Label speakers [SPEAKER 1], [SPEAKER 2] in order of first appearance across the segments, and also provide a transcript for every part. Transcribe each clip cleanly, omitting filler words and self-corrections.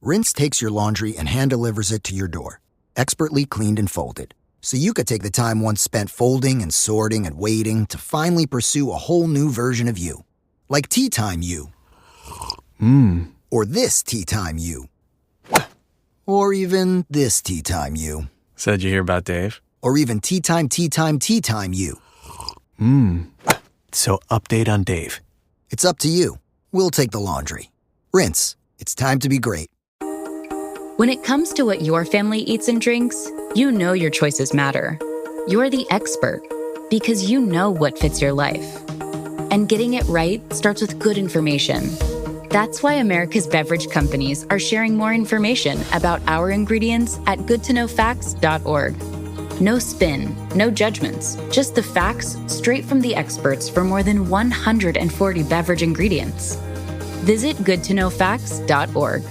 [SPEAKER 1] Rinse takes your laundry and hand-delivers it to your door, expertly cleaned and folded. So you could take the time once spent folding and sorting and waiting to finally pursue a whole new version of you. Like Tea Time You. Or this Tea Time You. Or even this Tea Time You.
[SPEAKER 2] So did you hear about Dave?
[SPEAKER 1] Or even Tea Time You.
[SPEAKER 2] So update on Dave.
[SPEAKER 1] It's up to you. We'll take the laundry. Rinse. It's time to be great.
[SPEAKER 3] When it comes to what your family eats and drinks, you know your choices matter. You're the expert because you know what fits your life. And getting it right starts with good information. That's why America's beverage companies are sharing more information about our ingredients at goodtoknowfacts.org. No spin, no judgments, just the facts straight from the experts for more than 140 beverage ingredients. Visit goodtoknowfacts.org.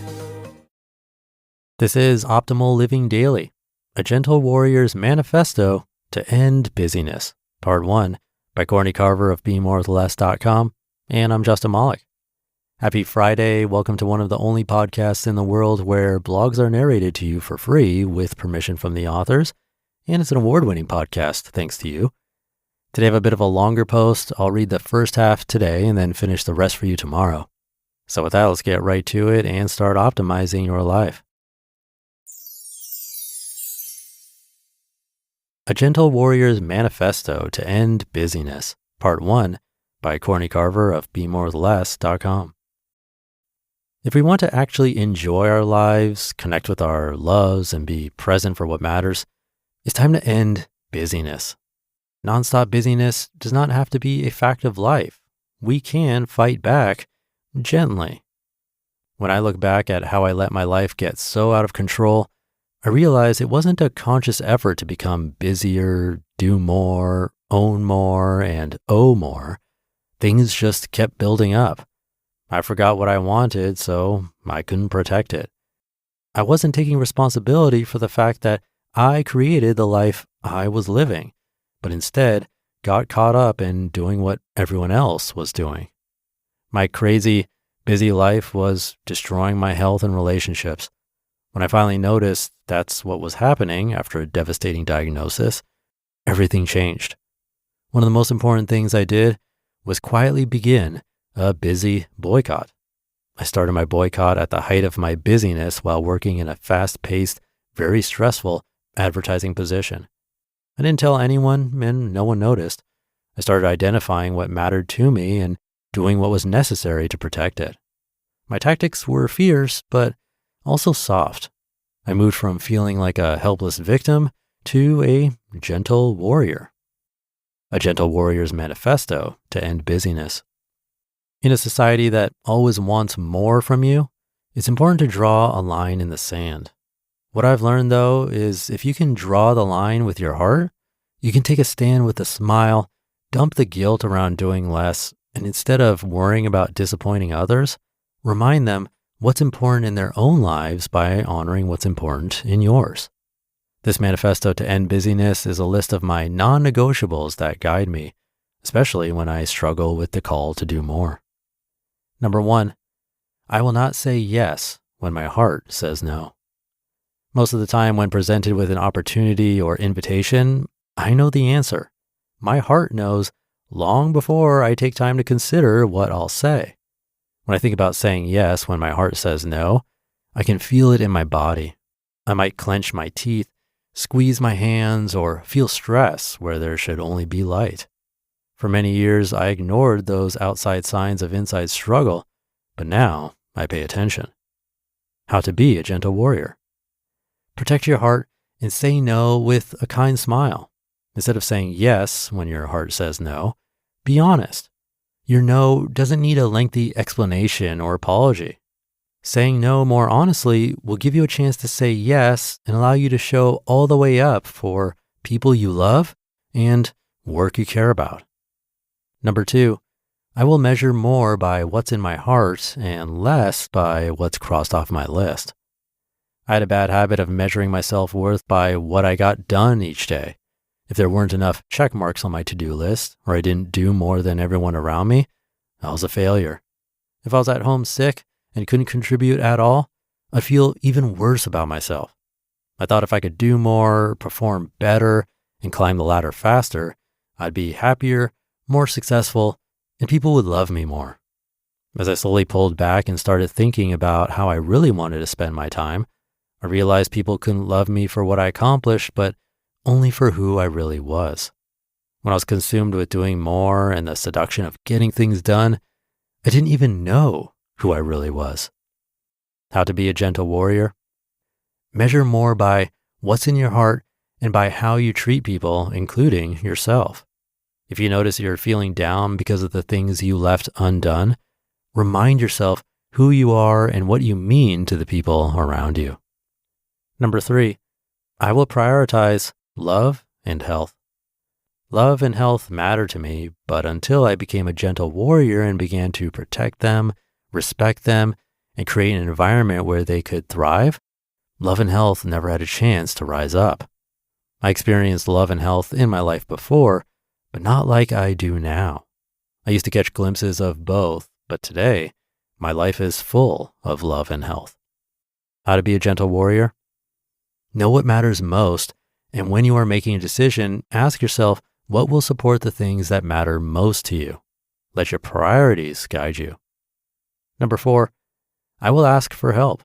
[SPEAKER 4] This is Optimal Living Daily, a gentle warrior's manifesto to end busyness, part 1, by Courtney Carver of BeMoreWithLess.com, and I'm Justin Malik. Happy Friday. Welcome to one of the only podcasts in the world where blogs are narrated to you for free with permission from the authors, and it's an award-winning podcast, thanks to you. Today I have a bit of a longer post. I'll read the first half today and then finish the rest for you tomorrow. So with that, let's get right to it and start optimizing your life. A Gentle Warrior's Manifesto to End Busyness, Part 1, by Courtney Carver of BeMoreWithLess.com. If we want to actually enjoy our lives, connect with our loves, and be present for what matters, it's time to end busyness. Nonstop busyness does not have to be a fact of life. We can fight back gently. When I look back at how I let my life get so out of control, I realized it wasn't a conscious effort to become busier, do more, own more, and owe more. Things just kept building up. I forgot what I wanted, so I couldn't protect it. I wasn't taking responsibility for the fact that I created the life I was living, but instead got caught up in doing what everyone else was doing. My crazy, busy life was destroying my health and relationships. When I finally noticed that's what was happening after a devastating diagnosis, everything changed. One of the most important things I did was quietly begin a busy boycott. I started my boycott at the height of my busyness while working in a fast-paced, very stressful advertising position. I didn't tell anyone, and no one noticed. I started identifying what mattered to me and doing what was necessary to protect it. My tactics were fierce, but also soft. I moved from feeling like a helpless victim to a gentle warrior. A Gentle Warrior's Manifesto to End Busyness. In a society that always wants more from you, it's important to draw a line in the sand. What I've learned, though, is if you can draw the line with your heart, you can take a stand with a smile, dump the guilt around doing less, and instead of worrying about disappointing others, remind them what's important in their own lives by honoring what's important in yours. This manifesto to end busyness is a list of my non-negotiables that guide me, especially when I struggle with the call to do more. Number 1, I will not say yes when my heart says no. Most of the time when presented with an opportunity or invitation, I know the answer. My heart knows long before I take time to consider what I'll say. When I think about saying yes when my heart says no, I can feel it in my body. I might clench my teeth, squeeze my hands, or feel stress where there should only be light. For many years, I ignored those outside signs of inside struggle, but now I pay attention. How to be a gentle warrior. Protect your heart and say no with a kind smile. Instead of saying yes when your heart says no, be honest. Your no doesn't need a lengthy explanation or apology. Saying no more honestly will give you a chance to say yes and allow you to show all the way up for people you love and work you care about. Number 2, I will measure more by what's in my heart and less by what's crossed off my list. I had a bad habit of measuring my self-worth by what I got done each day. If there weren't enough check marks on my to-do list, or I didn't do more than everyone around me, I was a failure. If I was at home sick and couldn't contribute at all, I'd feel even worse about myself. I thought if I could do more, perform better, and climb the ladder faster, I'd be happier, more successful, and people would love me more. As I slowly pulled back and started thinking about how I really wanted to spend my time, I realized people couldn't love me for what I accomplished, but only for who I really was. When I was consumed with doing more and the seduction of getting things done, I didn't even know who I really was. How to be a gentle warrior? Measure more by what's in your heart and by how you treat people, including yourself. If you notice you're feeling down because of the things you left undone, remind yourself who you are and what you mean to the people around you. Number 3, I will prioritize love and health. Love and health matter to me, but until I became a gentle warrior and began to protect them, respect them, and create an environment where they could thrive, love and health never had a chance to rise up. I experienced love and health in my life before, but not like I do now. I used to catch glimpses of both, but today, my life is full of love and health. How to be a gentle warrior? Know what matters most, and when you are making a decision, ask yourself what will support the things that matter most to you. Let your priorities guide you. Number 4, I will ask for help.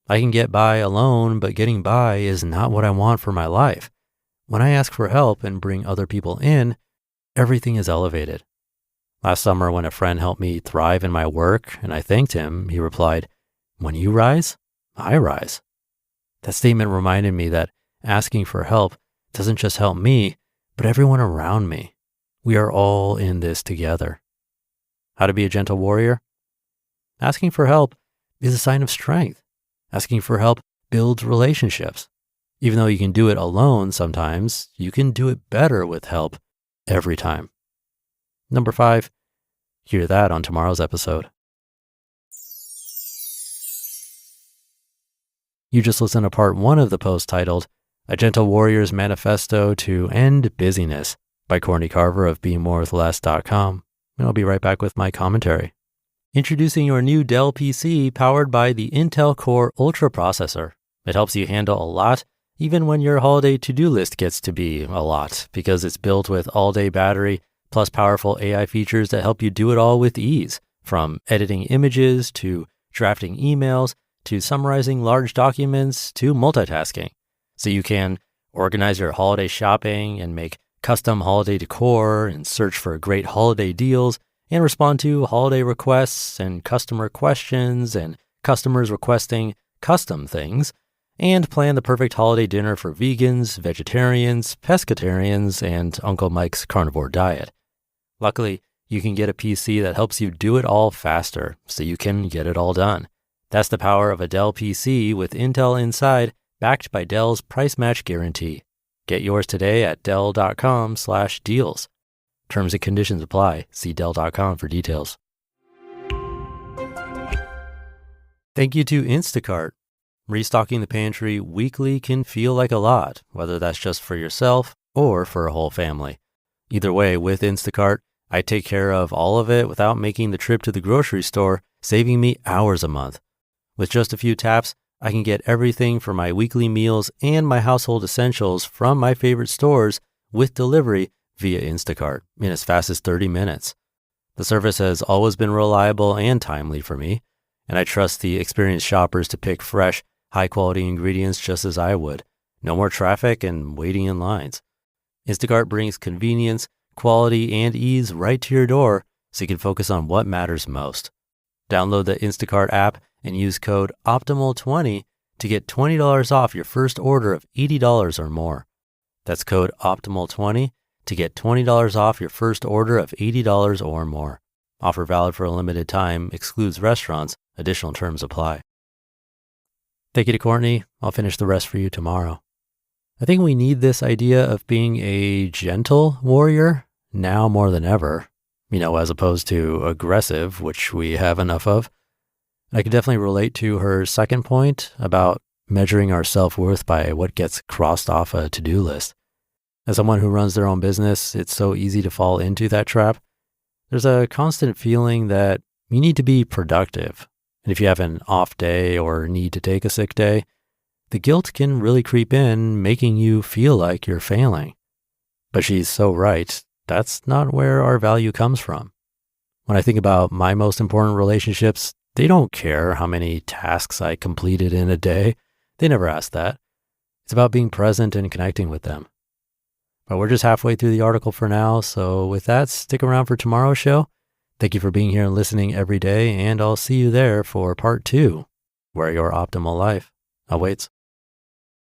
[SPEAKER 4] I can get by alone, but getting by is not what I want for my life. When I ask for help and bring other people in, everything is elevated. Last summer, when a friend helped me thrive in my work and I thanked him, he replied, "When you rise, I rise." That statement reminded me that asking for help doesn't just help me, but everyone around me. We are all in this together. How to be a gentle warrior? Asking for help is a sign of strength. Asking for help builds relationships. Even though you can do it alone sometimes, you can do it better with help every time. Number 5, hear that on tomorrow's episode. You just listened to part 1 of the post titled, A Gentle Warrior's Manifesto to End Busyness by Courtney Carver of BeMoreWithLess.com. And I'll be right back with my commentary. Introducing your new Dell PC powered by the Intel Core Ultra processor. It helps you handle a lot, even when your holiday to-do list gets to be a lot, because it's built with all-day battery plus powerful AI features that help you do it all with ease, from editing images to drafting emails to summarizing large documents to multitasking. So you can organize your holiday shopping and make custom holiday decor and search for great holiday deals and respond to holiday requests and customer questions and customers requesting custom things, and plan the perfect holiday dinner for vegans, vegetarians, pescatarians, and Uncle Mike's carnivore diet. Luckily, you can get a PC that helps you do it all faster, so you can get it all done. That's the power of a Dell PC with Intel inside, backed by Dell's price match guarantee. Get yours today at Dell.com/deals. Terms and conditions apply. See Dell.com for details. Thank you to Instacart. Restocking the pantry weekly can feel like a lot, whether that's just for yourself or for a whole family. Either way, with Instacart, I take care of all of it without making the trip to the grocery store, saving me hours a month. With just a few taps, I can get everything for my weekly meals and my household essentials from my favorite stores with delivery via Instacart in as fast as 30 minutes. The service has always been reliable and timely for me, and I trust the experienced shoppers to pick fresh, high-quality ingredients just as I would. No more traffic and waiting in lines. Instacart brings convenience, quality, and ease right to your door so you can focus on what matters most. Download the Instacart app and use code OPTIMAL20 to get $20 off your first order of $80 or more. That's code OPTIMAL20 to get $20 off your first order of $80 or more. Offer valid for a limited time, excludes restaurants, additional terms apply. Thank you to Courtney. I'll finish the rest for you tomorrow. I think we need this idea of being a gentle warrior now more than ever, as opposed to aggressive, which we have enough of. I could definitely relate to her second point about measuring our self-worth by what gets crossed off a to-do list. As someone who runs their own business, it's so easy to fall into that trap. There's a constant feeling that you need to be productive, And if you have an off day or need to take a sick day, the guilt can really creep in, making you feel like you're failing. But she's so right. That's not where our value comes from. When I think about my most important relationships, they don't care how many tasks I completed in a day. They never ask that. It's about being present and connecting with them. But we're just halfway through the article for now. So with that, stick around for tomorrow's show. Thank you for being here and listening every day. And I'll see you there for part 2, where your optimal life awaits.